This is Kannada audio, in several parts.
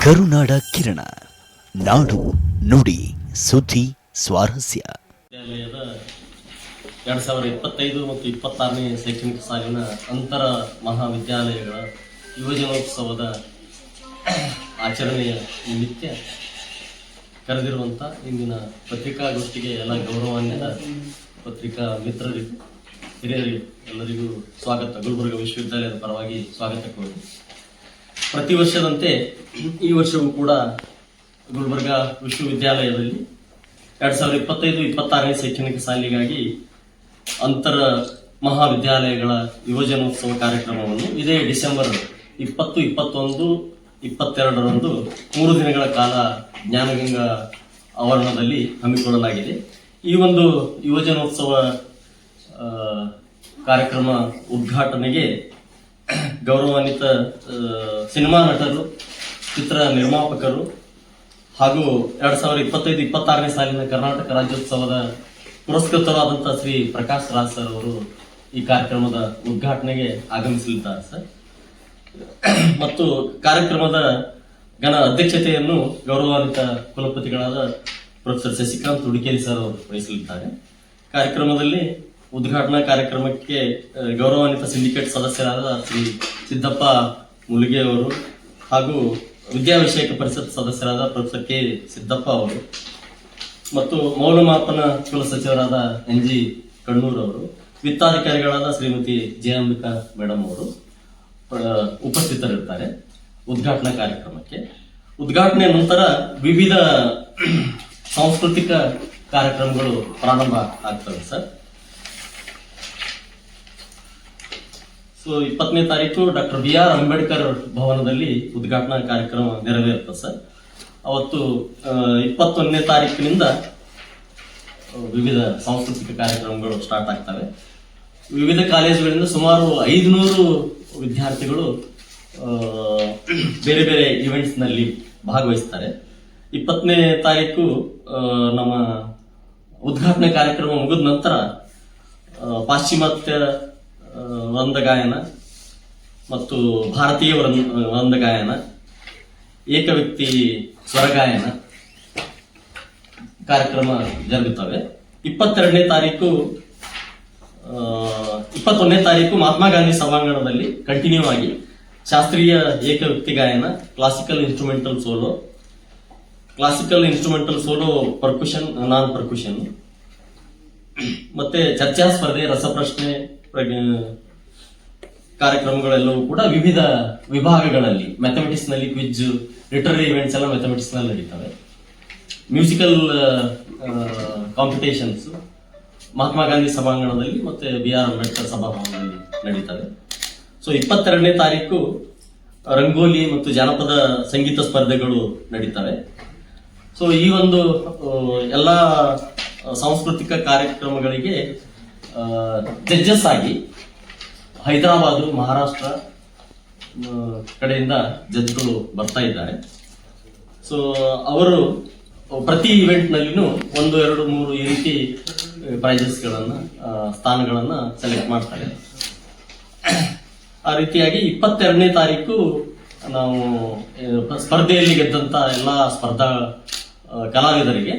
ಕರುನಾಡ ಕಿರಣ, ನಾಡು ನುಡಿ ಸುದ್ದಿ ಸ್ವಾರಸ್ಯ. ವಿದ್ಯಾಲಯದ 2025 ಮತ್ತು 26ನೇ ಶೈಕ್ಷಣಿಕ ಸಾಲಿನ ಅಂತರ ಮಹಾವಿದ್ಯಾಲಯಗಳ ಯುವಜನೋತ್ಸವದ ಆಚರಣೆಯ ನಿಮಿತ್ತ ಕರೆದಿರುವಂಥ ಇಂದಿನ ಪತ್ರಿಕಾಗೋಷ್ಠಿಗೆ ಎಲ್ಲ ಗೌರವಾನ್ವಿತ ಪತ್ರಿಕಾ ಮಿತ್ರರಿಗೂ ಹಿರಿಯರಿಗೂ ಎಲ್ಲರಿಗೂ ಸ್ವಾಗತ. ಗುಲ್ಬರ್ಗ ವಿಶ್ವವಿದ್ಯಾಲಯದ ಪರವಾಗಿ ಸ್ವಾಗತ ಕೋರಿ, ಪ್ರತಿ ವರ್ಷದಂತೆ ಈ ವರ್ಷವೂ ಕೂಡ ಗುಲ್ಬರ್ಗ ವಿಶ್ವವಿದ್ಯಾಲಯದಲ್ಲಿ 2025-26ನೇ ಶೈಕ್ಷಣಿಕ ಸಾಲಿಗಾಗಿ ಅಂತರ ಮಹಾವಿದ್ಯಾಲಯಗಳ ಯುವಜನೋತ್ಸವ ಕಾರ್ಯಕ್ರಮವನ್ನು ಇದೇ ಡಿಸೆಂಬರ್ 20, 21, 22ರಂದು 3 ದಿನಗಳ ಕಾಲ ಜ್ಞಾನಗಂಗಾ ಆವರಣದಲ್ಲಿ ಹಮ್ಮಿಕೊಳ್ಳಲಾಗಿದೆ. ಈ ಒಂದು ಯುವಜನೋತ್ಸವ ಕಾರ್ಯಕ್ರಮ ಉದ್ಘಾಟನೆಗೆ ಗೌರವಾನ್ವಿತ ಸಿನಿಮಾ ನಟರು, ಚಿತ್ರ ನಿರ್ಮಾಪಕರು ಹಾಗೂ 2025-26ನೇ ಸಾಲಿನ ಕರ್ನಾಟಕ ರಾಜ್ಯೋತ್ಸವದ ಪುರಸ್ಕೃತರಾದಂತಹ ಶ್ರೀ ಪ್ರಕಾಶ್ ರಾಜ್ ಸರ್ ಅವರು ಈ ಕಾರ್ಯಕ್ರಮದ ಉದ್ಘಾಟನೆಗೆ ಆಗಮಿಸಲಿದ್ದಾರೆ ಸರ್. ಮತ್ತು ಕಾರ್ಯಕ್ರಮದ ಘನ ಅಧ್ಯಕ್ಷತೆಯನ್ನು ಗೌರವಾನ್ವಿತ ಕುಲಪತಿಗಳಾದ ಪ್ರೊಫೆಸರ್ ಶಶಿಕಾಂತ್ ಹುಡುಕೇರಿ ಸರ್ ಅವರು ವಹಿಸಲಿದ್ದಾರೆ. ಕಾರ್ಯಕ್ರಮದಲ್ಲಿ ಉದ್ಘಾಟನಾ ಕಾರ್ಯಕ್ರಮಕ್ಕೆ ಗೌರವಾನ್ವಿತ ಸಿಂಡಿಕೇಟ್ ಸದಸ್ಯರಾದ ಶ್ರೀ ಸಿದ್ದಪ್ಪ ಮುಲುಗೆ ಅವರು ಹಾಗೂ ವಿದ್ಯಾವಿಷಯಕ ಪರಿಷತ್ ಸದಸ್ಯರಾದ ಪ್ರೊಫೆಸರ್ ಕೆ ಸಿದ್ದಪ್ಪ ಅವರು ಮತ್ತು ಮೌಲ್ಯಮಾಪನ ಕುಲಸಚಿವರಾದ NG ಕಣ್ಣೂರ್ ಅವರು, ವಿತ್ತಾಧಿಕಾರಿಗಳಾದ ಶ್ರೀಮತಿ ಜಯಾಂಬಿಕಾ ಮೇಡಮ್ ಅವರು ಉಪಸ್ಥಿತರಿರ್ತಾರೆ ಉದ್ಘಾಟನಾ ಕಾರ್ಯಕ್ರಮಕ್ಕೆ. ಉದ್ಘಾಟನೆ ನಂತರ ವಿವಿಧ ಸಾಂಸ್ಕೃತಿಕ ಕಾರ್ಯಕ್ರಮಗಳು ಪ್ರಾರಂಭ ಆಗ್ತವೆ ಸರ್. ಸೊ 20ನೇ ತಾರೀಕು ಡಾಕ್ಟರ್ BR ಅಂಬೇಡ್ಕರ್ ಭವನದಲ್ಲಿ ಉದ್ಘಾಟನಾ ಕಾರ್ಯಕ್ರಮ ನೆರವೇರುತ್ತದೆ ಸರ್. ಅವತ್ತು 21ನೇ ತಾರೀಕಿನಿಂದ ವಿವಿಧ ಸಾಂಸ್ಕೃತಿಕ ಕಾರ್ಯಕ್ರಮಗಳು ಸ್ಟಾರ್ಟ್ ಆಗ್ತವೆ. ವಿವಿಧ ಕಾಲೇಜುಗಳಿಂದ ಸುಮಾರು 500 ವಿದ್ಯಾರ್ಥಿಗಳು ಬೇರೆ ಬೇರೆ ಇವೆಂಟ್ಸ್ ನಲ್ಲಿ ಭಾಗವಹಿಸ್ತಾರೆ. 20ನೇ ತಾರೀಕು ನಮ್ಮ ಉದ್ಘಾಟನೆ ಕಾರ್ಯಕ್ರಮ ಮುಗಿದ ನಂತರ ಪಾಶ್ಚಿಮಾತ್ಯ ವೃಂದ ಗಾಯನ ಮತ್ತು ಭಾರತೀಯ ವೃಂದ ಗಾಯನ, ಏಕವ್ಯಕ್ತಿ ಸ್ವರಗಾಯನ ಕಾರ್ಯಕ್ರಮ ಜರುಗುತ್ತವೆ. 21ನೇ ತಾರೀಕು ಮಹಾತ್ಮ ಗಾಂಧಿ ಸಭಾಂಗಣದಲ್ಲಿ ಕಂಟಿನ್ಯೂ ಆಗಿ ಶಾಸ್ತ್ರೀಯ ಏಕವ್ಯಕ್ತಿ ಗಾಯನ, ಕ್ಲಾಸಿಕಲ್ ಇನ್ಸ್ಟ್ರೂಮೆಂಟಲ್ ಸೋಲೋ, ಪರ್ಕುಷನ್, ನಾನ್ ಪರ್ಕುಷನ್ ಮತ್ತೆ ಚರ್ಚಾ ಸ್ಪರ್ಧೆ, ರಸಪ್ರಶ್ನೆ ಕಾರ್ಯಕ್ರಮಗಳೆಲ್ಲವೂ ಕೂಡ ವಿವಿಧ ವಿಭಾಗಗಳಲ್ಲಿ, ಮ್ಯಾಥಮೆಟಿಕ್ಸ್ ನಲ್ಲಿ ಕ್ವಿಜ್, ಲಿಟರರಿ ಇವೆಂಟ್ಸ್ ಎಲ್ಲ ಮ್ಯಾಥಮೆಟಿಕ್ಸ್ ನಲ್ಲಿ ನಡೀತವೆ. ಮ್ಯೂಸಿಕಲ್ ಕಾಂಪಿಟೇಷನ್ಸ್ ಮಹಾತ್ಮ ಗಾಂಧಿ ಸಭಾಂಗಣದಲ್ಲಿ ಮತ್ತೆ BR ಅಂಬೇಡ್ಕರ್ ಸಭಾಭವನದಲ್ಲಿ ನಡೀತವೆ. ಸೊ 22ನೇ ತಾರೀಕು ರಂಗೋಲಿ ಮತ್ತು ಜಾನಪದ ಸಂಗೀತ ಸ್ಪರ್ಧೆಗಳು ನಡೀತವೆ. ಸೊ ಈ ಒಂದು ಎಲ್ಲಾ ಸಾಂಸ್ಕೃತಿಕ ಕಾರ್ಯಕ್ರಮಗಳಿಗೆ ಜಡ್ಜಸ್ ಆಗಿ ಹೈದರಾಬಾದ್, ಮಹಾರಾಷ್ಟ್ರ ಕಡೆಯಿಂದ ಜಡ್ಜ್ಗಳು ಬರ್ತಾ ಇದ್ದಾರೆ. ಸೊ ಅವರು ಪ್ರತಿ ಇವೆಂಟ್ ನಲ್ಲಿನೂ 1, 2, 3 ಈ ರೀತಿ ಪ್ರೈಸಸ್ ಗಳನ್ನ, ಸ್ಥಾನಗಳನ್ನ ಸೆಲೆಕ್ಟ್ ಮಾಡ್ತಾರೆ. ಆ ರೀತಿಯಾಗಿ 22ನೇ ತಾರೀಕು ನಾವು ಸ್ಪರ್ಧೆಯಲ್ಲಿ ಗೆದ್ದಂತ ಎಲ್ಲಾ ಸ್ಪರ್ಧಾ ಕಲಾವಿದರಿಗೆ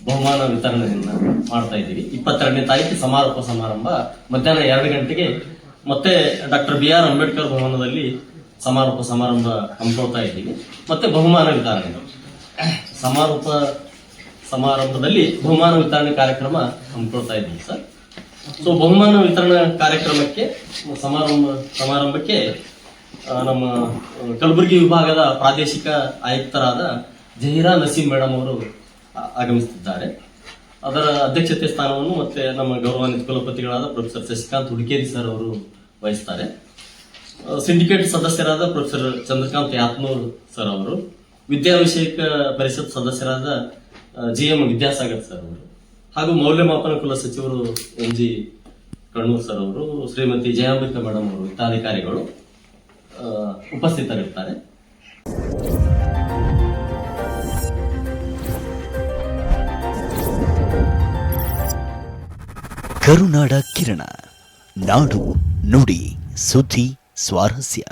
ಬಹುಮಾನ ವಿತರಣೆಯನ್ನ ಮಾಡ್ತಾ ಇದ್ದೀವಿ. 22ನೇ ತಾರೀಕು ಸಮಾರೋಪ ಸಮಾರಂಭ ಮಧ್ಯಾಹ್ನ 2 ಗಂಟೆಗೆ ಮತ್ತೆ ಡಾಕ್ಟರ್ BR ಅಂಬೇಡ್ಕರ್ ಭವನದಲ್ಲಿ ಸಮಾರೋಪ ಸಮಾರಂಭ ಹಮ್ಮಿಕೊಳ್ತಾ ಇದ್ದೀವಿ. ಮತ್ತೆ ಬಹುಮಾನ ವಿತರಣೆ, ಸಮಾರೋಪ ಸಮಾರಂಭದಲ್ಲಿ ಬಹುಮಾನ ವಿತರಣೆ ಕಾರ್ಯಕ್ರಮ ಹಮ್ಮಿಕೊಳ್ತಾ ಇದ್ದೀವಿ ಸರ್. ಸೊ ಬಹುಮಾನ ವಿತರಣಾ ಕಾರ್ಯಕ್ರಮಕ್ಕೆ ಸಮಾರಂಭಕ್ಕೆ ನಮ್ಮ ಕಲಬುರಗಿ ವಿಭಾಗದ ಪ್ರಾದೇಶಿಕ ಆಯುಕ್ತರಾದ ಜಹೀರಾ ನಸೀಂ ಮೇಡಮ್ ಅವರು ಆಗಮಿಸುತ್ತಿದ್ದಾರೆ. ಅದರ ಅಧ್ಯಕ್ಷತೆ ಸ್ಥಾನವನ್ನು ಮತ್ತೆ ನಮ್ಮ ಗೌರವಾನ್ವಿತ ಕುಲಪತಿಗಳಾದ ಪ್ರೊಫೆಸರ್ ಶಶಿಕಾಂತ್ ಹುಡುಕೇರಿ ಸರ್ ಅವರು ವಹಿಸ್ತಾರೆ. ಸಿಂಡಿಕೇಟ್ ಸದಸ್ಯರಾದ ಪ್ರೊಫೆಸರ್ ಚಂದ್ರಕಾಂತ್ ಯಾತ್ನೂರ್ ಸರ್ ಅವರು, ವಿದ್ಯಾವಿಷಯಕ ಪರಿಷತ್ ಸದಸ್ಯರಾದ GM ವಿದ್ಯಾಸಾಗರ್ ಸರ್ ಅವರು ಹಾಗೂ ಮೌಲ್ಯಮಾಪನ ಕುಲ ಸಚಿವರು NG ಕಣ್ಣೂರ್ ಸರ್ ಅವರು, ಶ್ರೀಮತಿ ಜಯಾಂಬಿಕಾ ಮೇಡಮ್ ಅವರು ಇತ್ಯಾಧಿಕಾರಿಗಳು ಉಪಸ್ಥಿತರಿರ್ತಾರೆ. ಕರುನಾಡ ಕಿರಣ, ನಾಡು ನುಡಿ ಸುದ್ದಿ ಸ್ವಾರಸ್ಯ.